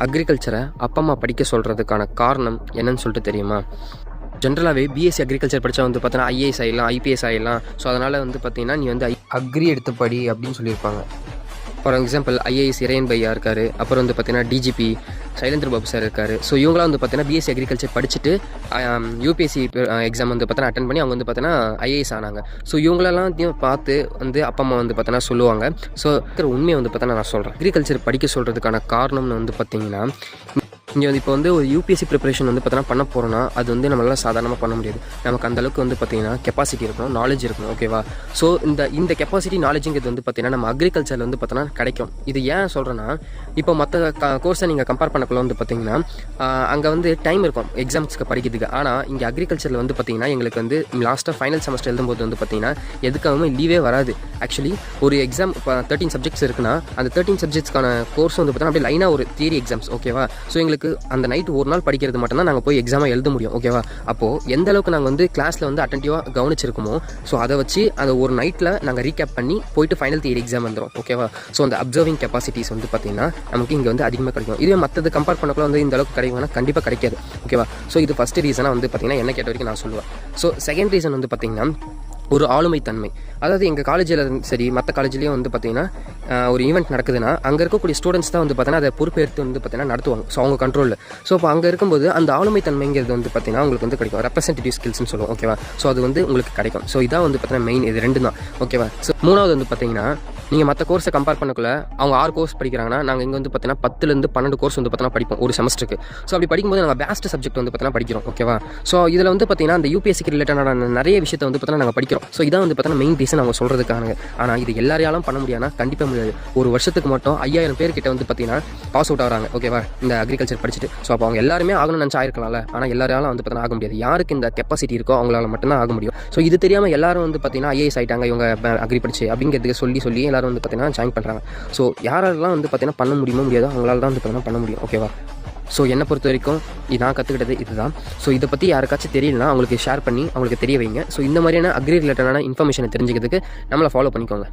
அக்ரிகல்ச்சரை அப்பா அம்மா படிக்க சொல்கிறதுக்கான காரணம் என்னன்னு சொல்லிட்டு தெரியுமா? ஜென்ரலாகவே பிஎஸ்சி அக்ரிகல்ச்சர் படித்தா வந்து பார்த்தீங்கன்னா ஐஏஎஸ் ஆகிடலாம், ஐபிஎஸ் ஆகிடலாம். ஸோ அதனால் வந்து பார்த்தீங்கன்னா நீ வந்து அக்ரி எடுத்து படி அப்படின்னு சொல்லியிருப்பாங்க. ஃபார் எக்ஸாம்பிள் ஐஏஎஸ் இறையன் பையா இருக்கார், அப்புறம் வந்து பார்த்தீங்கன்னா டிஜிபி சைலேந்திர பாபு சார் இருக்கார். ஸோ இவங்களாம் வந்து பார்த்தீங்கன்னா பிஎஸ்சி அக்ரிகல்ச்சர் படிச்சுட்டு யூபிஎஸ்சி எக்ஸாம் வந்து பார்த்தீங்கன்னா அட்டன் பண்ணி அவங்க வந்து பார்த்தீங்கன்னா ஐஏஎஸ் ஆனாங்க. ஸோ இவங்களெல்லாம் பார்த்து வந்து அப்பா அம்மா வந்து பார்த்தீங்கன்னா சொல்லுவாங்க. ஸோ உண்மையை வந்து பார்த்தீங்கன்னா நான் சொல்கிறேன். அக்ரிகல்ச்சர் படிக்க சொல்கிறதுக்கான காரணம்னு வந்து பார்த்தீங்கன்னா, இங்கே வந்து இப்போ வந்து ஒரு யூபிஎஸ்சி ப்ரிப்பரேஷன் வந்து பார்த்தீங்கன்னா பண்ண போகிறோன்னா அது வந்து நம்மளால் சாதாரணமாக பண்ண முடியாது. நமக்கு அந்தளவுக்கு வந்து பார்த்திங்கன்னா கெப்பாசிட்டி இருக்கணும், நாலேஜ் இருக்கணும். ஓகேவா? ஸோ இந்த கெப்பாசிட்டி நாலேஜுங்கிறது வந்து பார்த்திங்கன்னா நம்ம அக்ரிகல்ச்சரில் வந்து பார்த்தோன்னா கிடைக்கும். இது ஏன் சொல்கிறேன்னா, இப்போ மற்ற கோர்ஸை நீங்கள் கம்பேர் பண்ணக்குள்ள வந்து பார்த்திங்கன்னா அங்கே வந்து டைம் இருக்கும் எக்ஸாம்ஸ்க்கு படிக்கிறதுக்கு. ஆனால் இங்கே அக்ரிகல்ச்சரில் வந்து பார்த்திங்கன்னா எங்களுக்கு வந்து லாஸ்ட்டாக ஃபைனல் செமஸ்டர் எழுதும்போது வந்து பார்த்திங்கன்னா எதுக்காகவும் லீவே வராது. ஆக்சுவலி ஒரு எக்ஸாம் இப்போ 13 சப்ஜெக்ட்ஸ் இருக்குன்னா அந்த 13 சப்ஜெக்ட்ஸ்க்கான கோர்ஸ் வந்து பார்த்தீங்கன்னா அப்படியே லைனாக ஒரு தியரி எக்ஸாம்ஸ். ஓகேவா? ஸோ எங்களுக்கு அந்த நைட்டு ஒரு நாள் படிக்கிறது மட்டும்தான் நாங்கள் போய் எக்ஸாமாக எழுத முடியும். ஓகேவா? அப்போது எந்த அளவுக்கு நாங்கள் வந்து கிளாஸில் வந்து அட்டென்டிவாக கவனிச்சிருக்கோமோ ஸோ அதை வச்சு அந்த ஒரு நைட்டில் நாங்கள் ரீகேப் பண்ணி போயிட்டு ஃபைனல் தியரி எக்ஸாம் வந்துடும். ஓகேவா? ஸோ அந்த அப்சர்விங் கெப்பாசிட்டிஸ் வந்து பார்த்திங்கன்னா நமக்கு இங்கே வந்து அதிகமாக கிடைக்கும். இதே மற்றது கம்பேர் பண்ணக்குள்ள வந்து இந்த அளவுக்கு கிடைக்கும்னா கண்டிப்பாக கிடைக்காது. ஓகேவா? ஸோ இது ஃபஸ்ட்டு ரீசனாக வந்து பார்த்திங்கன்னா என்ன கேட்ட வரைக்கும் நான் சொல்லுவேன். ஸோ செகண்ட் ரீசன் வந்து பார்த்திங்கன்னா ஒரு ஆளுமை தன்மை. அதாவது எங்கள் காலேஜில் சரி மற்ற காலேஜ்லேயும் வந்து பார்த்திங்கன்னா ஒரு ஈவெண்ட் நடக்குதுன்னா அங்கே இருக்கக்கூடிய ஸ்டூடெண்ட்ஸ் தான் வந்து பார்த்தீங்கன்னா அதை பொறுப்பேற்று வந்து பார்த்திங்கன்னா நடத்துவாங்க. ஸோ அவங்க கண்ட்ரோலில். ஸோ இப்போ அங்கே இருக்கும்போது அந்த ஆளுமை தன்மைங்கிறது வந்து பார்த்திங்கன்னா உங்களுக்கு வந்து கிடைக்கும். ரெப்ரசன்டேட்டிவ் ஸ்கில்ஸ்னு சொல்லுவோம். ஓகேவா? ஸோ அது வந்து உங்களுக்கு கிடைக்கும். ஸோ இதான் வந்து பார்த்திங்கன்னா மெயின். இது ரெண்டு தான். ஓகேவா? ஸோ மூணாவது வந்து பார்த்திங்கன்னா நீங்கள் மற்ற கோர்ஸை கம்பேர் பண்ணக்குள்ள அவங்க 6 கோர்ஸ் படிக்கிறாங்கன்னா நாங்கள் இங்கே வந்து பார்த்தீங்கன்னா 10லேருந்து 12 கோர்ஸ் வந்து பார்த்தீங்கன்னா படிப்போம் ஒரு செமஸ்டருக்கு. ஸோ அப்படி படிக்கும்போது நாங்கள் பேஸ்ட் சப்ஜெக்ட் வந்து பார்த்தீங்கன்னா படிக்கிறோம். ஓகேவா? ஸோ இதில் வந்து பார்த்தீங்கன்னா அந்த யூபிஎஸ்சிக்கு ரிலேட்டடான நிறைய விஷயத்தை வந்து பார்த்தீங்கன்னா நாங்கள் படிக்கிறோம். ஸோ இதான் வந்து பார்த்தீங்கன்னா மெயின் ரீசன் அவங்க சொல்கிறதுக்கான. ஆனால் இது எல்லாரையாலும் பண்ண முடியாதுன்னா கண்டிப்பாக முடியாது. ஒரு வருஷத்துக்கு மட்டும் 5000 பேர்கிட்ட வந்து பார்த்தீங்கன்னா பாஸ் அவுட் ஆகிறாங்க. ஓகேவா? இந்த அக்ரிகல்ச்சர் படிச்சுட்டு. ஸோ அப்போ அவங்க எல்லாருமே ஆகணும்னு நினச்சா ஆயிருக்கலாம்ல. ஆனால் எல்லாராலும் வந்து பார்த்தீங்கன்னா ஆக முடியாது. யாருக்கு இந்த கெப்பாசிட்டி இருக்கோ அவங்களால மட்டும்தான் ஆக முடியும். ஸோ இது தெரியாமல் எல்லாரும் வந்து பார்த்தீங்கன்னா ஐஏஎஸ் ஆகிட்டாங்க இவங்க அக்ரி படிச்சு அப்படிங்கிறதுக்கு சொல்லி எல்லாரும் வந்து பார்த்தீங்கன்னா ஜாயின் பண்ணுறாங்க. ஸோ யாரெல்லாம் வந்து பார்த்தீங்கன்னா பண்ண முடியாதோ அவங்களால தான் வந்து பார்த்தீங்கன்னா பண்ண முடியும். ஓகேவா? ஸோ என்னை பொறுத்த வரைக்கும் நான் கற்றுக்கிட்டது இதுதான். ஸோ இதை பற்றி யாருக்காச்சும் தெரியலனா அவங்களுக்கு ஷேர் பண்ணி அவங்களுக்கு தெரிய வைங்க. ஸோ இந்த மாதிரியான அக்ரி ரிலேட்டடான இன்ஃபர்மேஷனை தெரிஞ்சுக்கிறதுக்கு நம்மளை ஃபாலோ பண்ணிக்கோங்க.